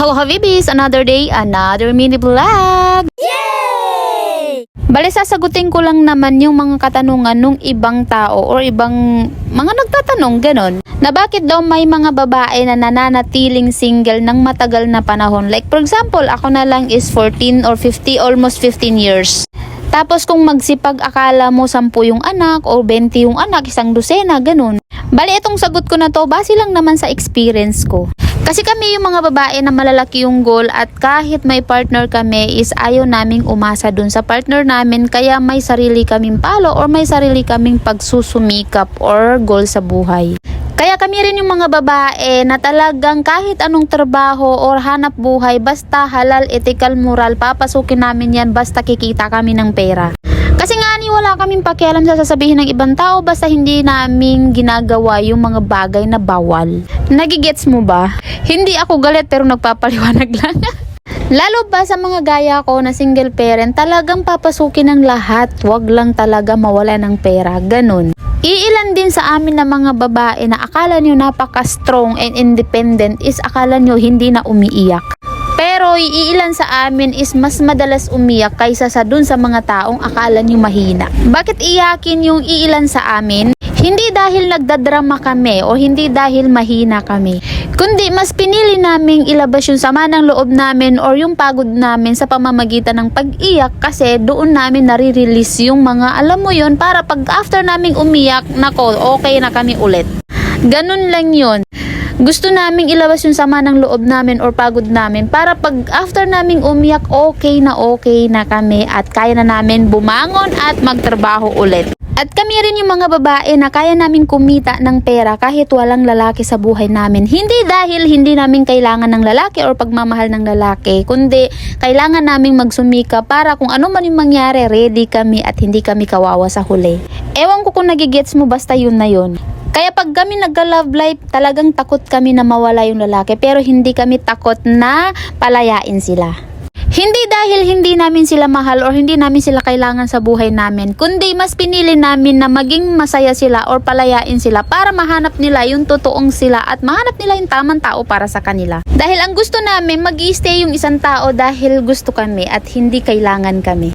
Hello Habibis! Another day, another mini vlog! Yay! Bale, sasagutin ko lang naman yung mga katanungan ng ibang tao or ibang mga nagtatanong ganon, na bakit daw may mga babae na nananatiling single ng matagal na panahon. Like for example, ako na lang is 14 or 50, almost 15 years. Tapos kung magsipag akala mo 10 yung anak o 20 yung anak, isang dosena, ganun. Bale, itong sagot ko na to, base lang naman sa experience ko. Kasi kami yung mga babae na malalaki yung goal at kahit may partner kami is ayaw naming umasa dun sa partner namin, kaya may sarili kaming palo or may sarili kaming pagsusumikap or goal sa buhay. Kaya kami rin yung mga babae na talagang kahit anong trabaho or hanap buhay, basta halal, ethical, moral, papasukin namin yan basta kikita kami ng pera. Kasi nga wala kaming pakialam sa sasabihin ng ibang tao basta hindi namin ginagawa yung mga bagay na bawal. Nagigets mo ba? Hindi ako galit pero nagpapaliwanag lang. Lalo ba sa mga gaya ko na single parent, talagang papasukin ng lahat. Wag lang talaga mawala ng pera. Ganun. Iilan din sa amin na mga babae na akala nyo napaka-strong and independent is akala nyo hindi na umiiyak. Pero iilan sa amin is mas madalas umiyak kaysa sa dun sa mga taong akala nyo mahina. Bakit iyakin yung iilan sa amin? Hindi dahil nagdadrama kami o hindi dahil mahina kami, kundi mas pinili naming ilabas yung sama ng loob namin or yung pagod namin sa pamamagitan ng pag-iyak, kasi doon namin nare-release yung mga alam mo yon, para pag after naming umiyak, nako, okay na kami ulit. Ganun lang yun. Gusto naming ilabas yung sama ng loob namin or pagod namin para pag after naming umiyak, okay na kami at kaya na namin bumangon at magtrabaho ulit. At kami rin yung mga babae na kaya namin kumita ng pera kahit walang lalaki sa buhay namin. Hindi dahil hindi namin kailangan ng lalaki or pagmamahal ng lalaki, kundi kailangan naming magsumika para kung ano man yung mangyari, ready kami at hindi kami kawawa sa huli. Ewan ko kung nagigets mo, basta yun na yun. Kaya pag kami nagka-love life, talagang takot kami na mawala yung lalaki, pero hindi kami takot na palayain sila. Hindi dahil hindi namin sila mahal or hindi namin sila kailangan sa buhay namin, kundi mas pinili namin na maging masaya sila or palayain sila para mahanap nila yung totoong sila at mahanap nila yung tamang tao para sa kanila. Dahil ang gusto namin, mag-i-stay yung isang tao dahil gusto kami at hindi kailangan kami.